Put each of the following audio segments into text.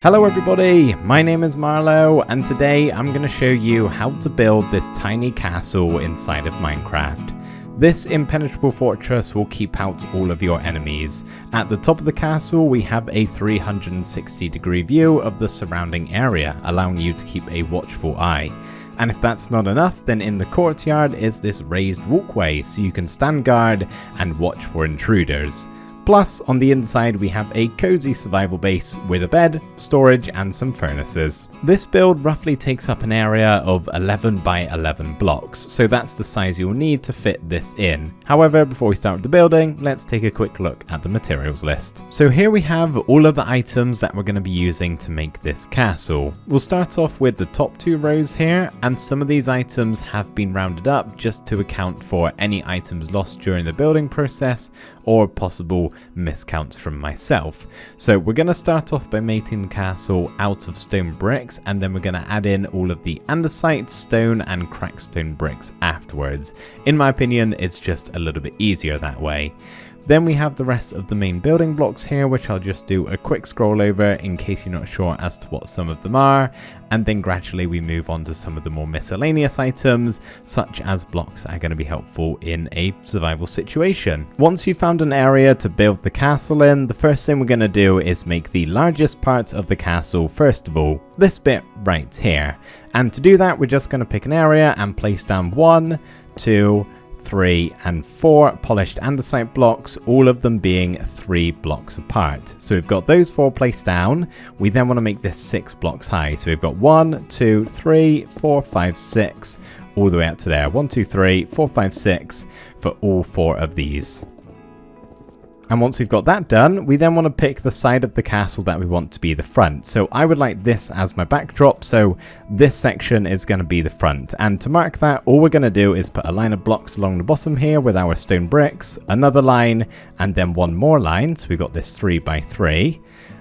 Hello everybody, my name is Marlo and today I'm going to show you how to build this tiny castle inside of Minecraft. This impenetrable fortress will keep out all of your enemies. At the top of the castle we have a 360-degree view of the surrounding area, allowing you to keep a watchful eye. And if that's not enough, then in the courtyard is this raised walkway so you can stand guard and watch for intruders. Plus, on the inside we have a cozy survival base with a bed, storage and some furnaces. This build roughly takes up an area of 11 by 11 blocks, so that's the size you'll need to fit this in. However, before we start the building, let's take a quick look at the materials list. So here we have all of the items that we're going to be using to make this castle. We'll start off with the top two rows here, and some of these items have been rounded up just to account for any items lost during the building process or possible miscounts from myself. So we're going to start off by making the castle out of stone bricks, and then we're going to add in all of the andesite, stone and crackstone bricks afterwards. In my opinion, it's just a little bit easier that way. Then we have the rest of the main building blocks here, which I'll just do a quick scroll over in case you're not sure as to what some of them are, and then gradually we move on to some of the more miscellaneous items, such as blocks that are going to be helpful in a survival situation. Once you've found an area to build the castle in, the first thing we're going to do is make the largest part of the castle first of all, this bit right here. And to do that, we're just going to pick an area and place down 1, 2, 3 and 4 polished andesite blocks, all of them being 3 blocks apart. So we've got those 4 placed down. We then want to make this 6 blocks high. So we've got 1, 2, 3, 4, 5, 6, all the way up to there. 1, 2, 3, 4, 5, 6 for all 4 of these. And once we've got that done, we then want to pick the side of the castle that we want to be the front. So I would like this as my backdrop, so this section is going to be the front. And to mark that, all we're going to do is put a line of blocks along the bottom here with our stone bricks, another line, and then one more line. So we've got this 3 by 3.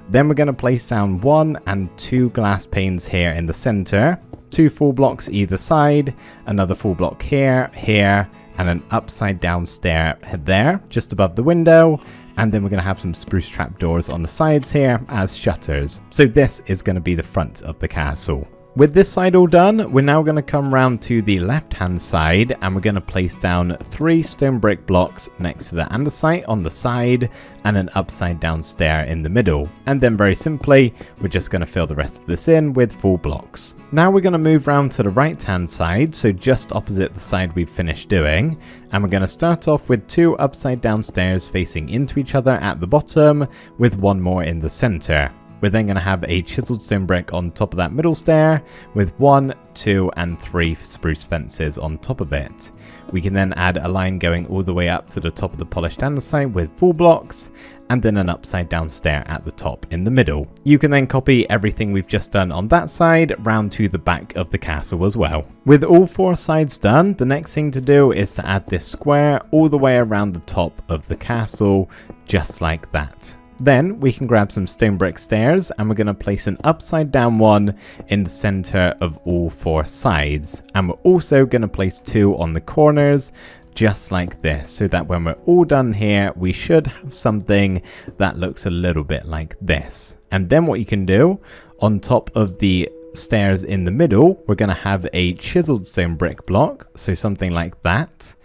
Then we're going to place down 1 and 2 glass panes here in the center, 2 full blocks either side, another full block here, here, and an upside down stair there just above the window, and then we're going to have some spruce trapdoors on the sides here as shutters. So this is going to be the front of the castle. With this side all done, we're now going to come round to the left hand side and we're going to place down 3 stone brick blocks next to the andesite on the side and an upside down stair in the middle. And then very simply, we're just going to fill the rest of this in with full blocks. Now we're going to move round to the right hand side, so just opposite the side we've finished doing. And we're going to start off with 2 upside down stairs facing into each other at the bottom with 1 more in the center. We're then going to have a chiseled stone brick on top of that middle stair with 1, 2 and 3 spruce fences on top of it. We can then add a line going all the way up to the top of the polished andesite with full blocks, and then an upside down stair at the top in the middle. You can then copy everything we've just done on that side round to the back of the castle as well. With all 4 sides done, the next thing to do is to add this square all the way around the top of the castle, just like that. Then we can grab some stone brick stairs and we're going to place an upside down one in the center of all 4 sides. And we're also going to place 2 on the corners, just like this, so that when we're all done here, we should have something that looks a little bit like this. And then what you can do, on top of the stairs in the middle, we're going to have a chiseled stone brick block, so something like that.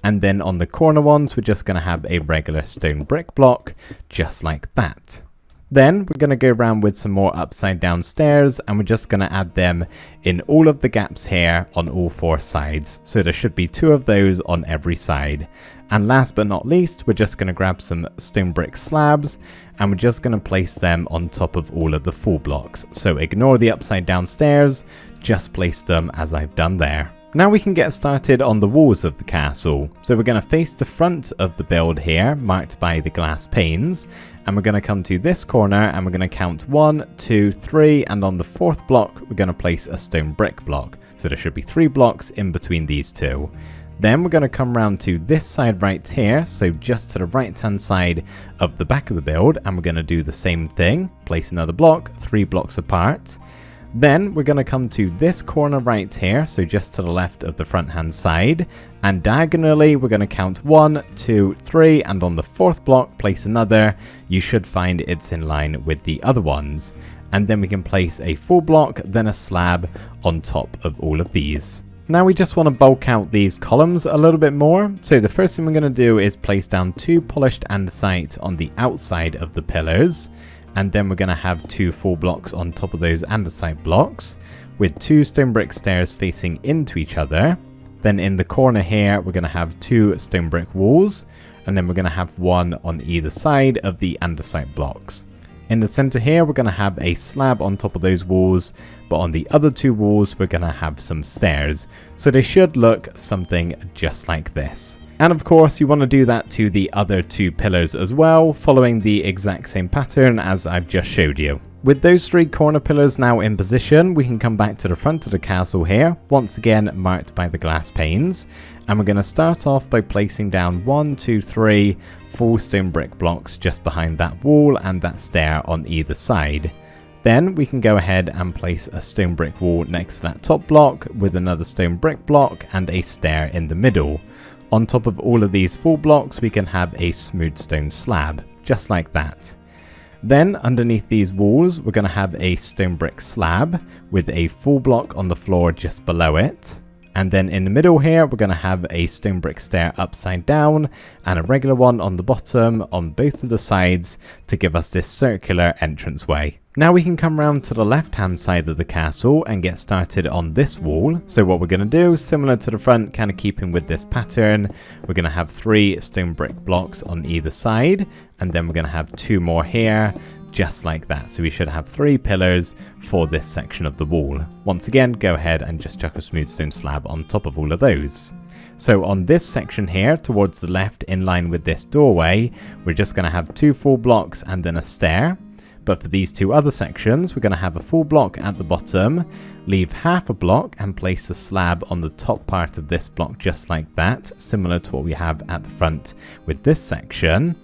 And then on the corner ones, we're just going to have a regular stone brick block, just like that. Then we're going to go around with some more upside down stairs and we're just going to add them in all of the gaps here on all 4 sides. So there should be 2 of those on every side. And last but not least, we're just going to grab some stone brick slabs and we're just going to place them on top of all of the full blocks. So ignore the upside down stairs, just place them as I've done there. Now we can get started on the walls of the castle. So we're going to face the front of the build here, marked by the glass panes, and we're going to come to this corner and we're going to count 1, 2, 3, and on the 4th block we're going to place a stone brick block. So there should be 3 blocks in between these 2. Then we're going to come round to this side right here, so just to the right hand side of the back of the build, and we're going to do the same thing, place another block 3 blocks apart. Then we're going to come to this corner right here, so just to the left of the front hand side, and diagonally we're going to count 1, 2, 3, and on the 4th block place another. You should find it's in line with the other ones. and then we can place a full block, then a slab on top of all of these. Now we just want to bulk out these columns a little bit more. So the first thing we're going to do is place down 2 polished andesite on the outside of the pillars. And then we're going to have 2 full blocks on top of those andesite blocks with 2 stone brick stairs facing into each other. Then in the corner here, we're going to have 2 stone brick walls. And then we're going to have 1 on either side of the andesite blocks. In the center here, we're going to have a slab on top of those walls, but on the other 2 walls, we're going to have some stairs. So they should look something just like this. And of course, you want to do that to the other 2 pillars as well, following the exact same pattern as I've just showed you. With those 3 corner pillars now in position, we can come back to the front of the castle here, once again marked by the glass panes. And we're going to start off by placing down 1, 2, 3 full stone brick blocks just behind that wall and that stair on either side. Then we can go ahead and place a stone brick wall next to that top block with another stone brick block and a stair in the middle. On top of all of these full blocks, we can have a smooth stone slab, just like that. Then underneath these walls, we're going to have a stone brick slab with a full block on the floor just below it. And then in the middle here, we're going to have a stone brick stair upside down and a regular one on the bottom on both of the sides to give us this circular entranceway. Now we can come round to the left hand side of the castle and get started on this wall. So what we're going to do, similar to the front, kind of keeping with this pattern, we're going to have 3 stone brick blocks on either side, and then we're going to have 2 more here, just like that. So we should have 3 pillars for this section of the wall. Once again, go ahead and just chuck a smooth stone slab on top of all of those. So on this section here, towards the left, in line with this doorway, we're just going to have 2 full blocks and then a stair. But for these 2 other sections, we're going to have a full block at the bottom, leave half a block and place a slab on the top part of this block just like that, similar to what we have at the front with this section.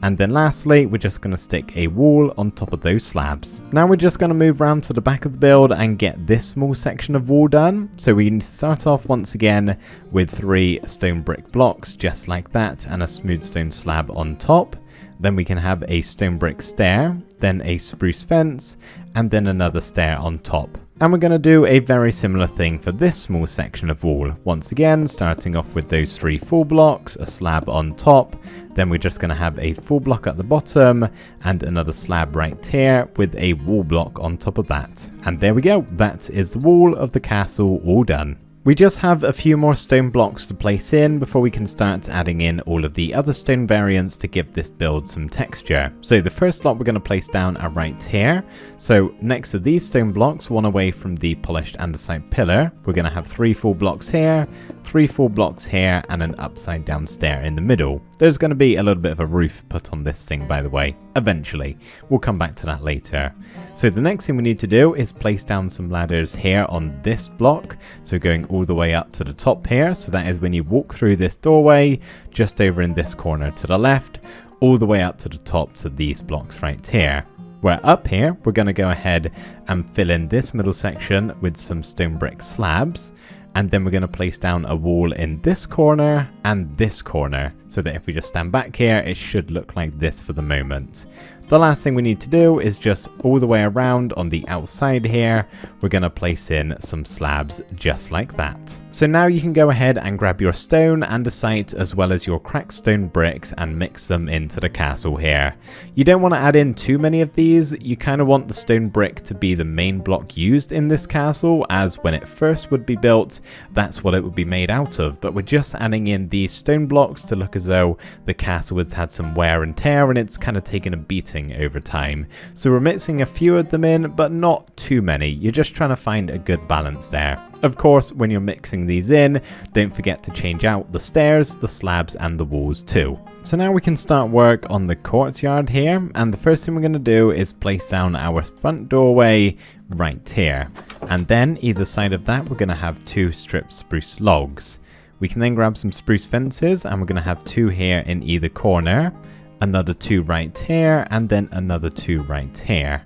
And then lastly, we're just going to stick a wall on top of those slabs. Now we're just going to move around to the back of the build and get this small section of wall done. So we start off once again with 3 stone brick blocks just like that and a smooth stone slab on top. Then we can have a stone brick stair, then a spruce fence, and then another stair on top. And we're going to do a very similar thing for this small section of wall. Once again, starting off with those 3 full blocks, a slab on top, then we're just going to have a full block at the bottom and another slab right here with a wall block on top of that. And there we go, that is the wall of the castle all done. We just have a few more stone blocks to place in before we can start adding in all of the other stone variants to give this build some texture. So the first lot we're going to place down are right here. So next to these stone blocks, one away from the polished andesite pillar, we're going to have 3 full blocks here, 3 full blocks here, and an upside down stair in the middle. There's going to be a little bit of a roof put on this thing, by the way, eventually. We'll come back to that later. So the next thing we need to do is place down some ladders here on this block. So going all the way up to the top here. So that is when you walk through this doorway, just over in this corner to the left, all the way up to the top to these blocks right here. Where up here, we're going to go ahead and fill in this middle section with some stone brick slabs. And then we're going to place down a wall in this corner and this corner, so that if we just stand back here, it should look like this for the moment. The last thing we need to do is just all the way around on the outside here, we're going to place in some slabs just like that. So now you can go ahead and grab your stone, andesite, as well as your cracked stone bricks and mix them into the castle here. You don't want to add in too many of these. You kind of want the stone brick to be the main block used in this castle, as when it first would be built, that's what it would be made out of. But we're just adding in these stone blocks to look as though the castle has had some wear and tear and it's kind of taken a beating over time. So we're mixing a few of them in, but not too many. You're just trying to find a good balance there. Of course, when you're mixing these in, don't forget to change out the stairs, the slabs, and the walls too. So now we can start work on the courtyard here, and the first thing we're going to do is place down our front doorway right here. And then either side of that, we're going to have 2 stripped spruce logs. We can then grab some spruce fences, and we're going to have 2 here in either corner, another 2 right here, and then another 2 right here.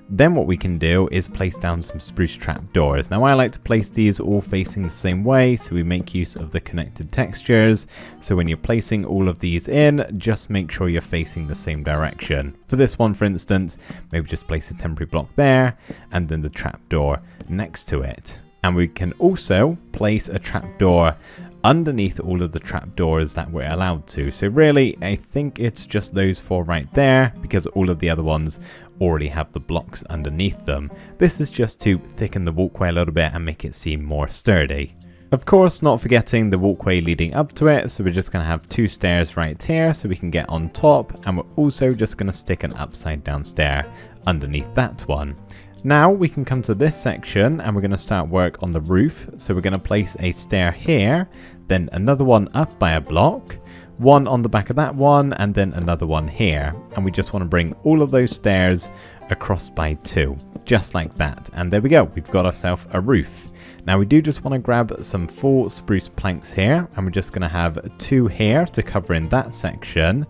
Then what we can do is place down some spruce trapdoors. Now I like to place these all facing the same way, so we make use of the connected textures. So when you're placing all of these in, just make sure you're facing the same direction. For this one, for instance, maybe just place a temporary block there and then the trapdoor next to it. And we can also place a trapdoor underneath all of the trapdoors that we're allowed to. So really, I think it's just those 4 right there, because all of the other ones already have the blocks underneath them. This is just to thicken the walkway a little bit and make it seem more sturdy. Of course, not forgetting the walkway leading up to it, so we're just going to have 2 stairs right here so we can get on top, and we're also just going to stick an upside down stair underneath that one. Now we can come to this section and we're going to start work on the roof. So we're going to place a stair here, then another one up by a block, one on the back of that one, and then another one here. And we just want to bring all of those stairs across by 2, just like that. And there we go, we've got ourselves a roof. Now we do just want to grab some full spruce planks here, and we're just going to have 2 here to cover in that section.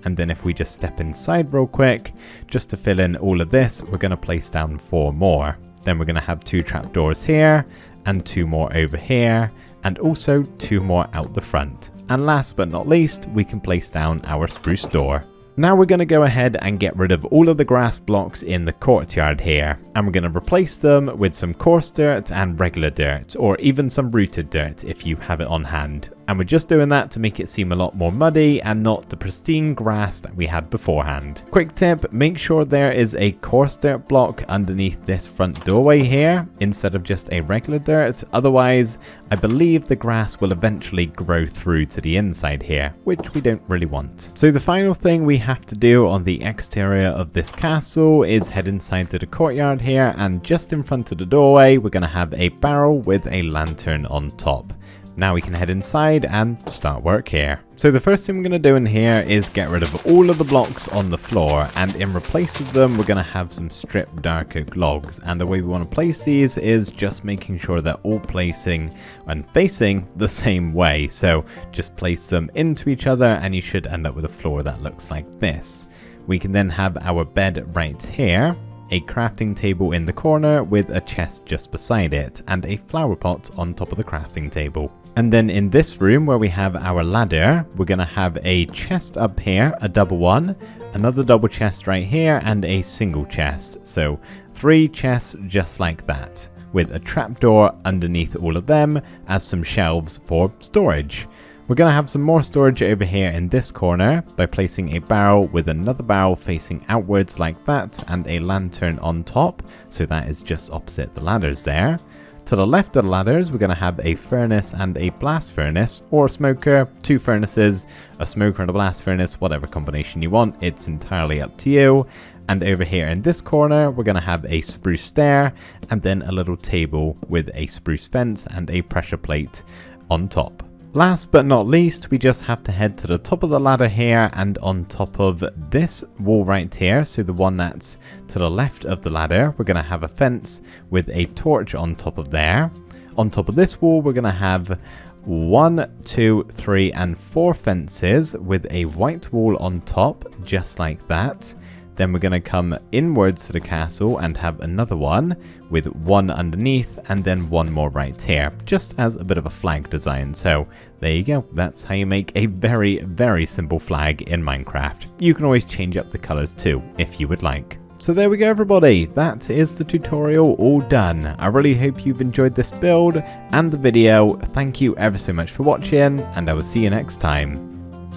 And then if we just step inside real quick, just to fill in all of this, we're going to place down 4 more. Then we're going to have 2 trapdoors here and 2 more over here, and also 2 more out the front. And last but not least, we can place down our spruce door. Now we're going to go ahead and get rid of all of the grass blocks in the courtyard here, and we're going to replace them with some coarse dirt and regular dirt, or even some rooted dirt if you have it on hand. And we're just doing that to make it seem a lot more muddy and not the pristine grass that we had beforehand. Quick tip, make sure there is a coarse dirt block underneath this front doorway here instead of just a regular dirt, otherwise I believe the grass will eventually grow through to the inside here, which we don't really want. So the final thing we have to do on the exterior of this castle is head inside to the courtyard here, and just in front of the doorway we're going to have a barrel with a lantern on top. Now we can head inside and start work here. So the first thing we're going to do in here is get rid of all of the blocks on the floor, and in replace of them we're going to have some stripped dark oak logs. And the way we want to place these is just making sure they're all placing and facing the same way. So just place them into each other and you should end up with a floor that looks like this. We can then have our bed right here, a crafting table in the corner with a chest just beside it, and a flower pot on top of the crafting table. And then in this room where we have our ladder, we're going to have a chest up here, a double one, another double chest right here, and a single chest. So 3 chests just like that, with a trapdoor underneath all of them as some shelves for storage. We're going to have some more storage over here in this corner by placing a barrel with another barrel facing outwards like that, and a lantern on top, so that is just opposite the ladders there. To the left of the ladders, we're going to have a furnace and a blast furnace, or a smoker, 2 furnaces, a smoker and a blast furnace, whatever combination you want, it's entirely up to you. And over here in this corner, we're going to have a spruce stair, and then a little table with a spruce fence and a pressure plate on top. Last but not least, we just have to head to the top of the ladder here, and on top of this wall right here, so the one that's to the left of the ladder, we're going to have a fence with a torch on top of there. On top of this wall, we're going to have 1, 2, 3, and 4 fences with a white wall on top, just like that. Then we're going to come inwards to the castle and have another one with 1 underneath, and then 1 more right here, just as a bit of a flag design. So there you go, that's how you make a very, very simple flag in Minecraft. You can always change up the colors too, if you would like. So there we go everybody, that is the tutorial all done. I really hope you've enjoyed this build and the video. Thank you ever so much for watching, and I will see you next time.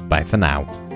Bye for now.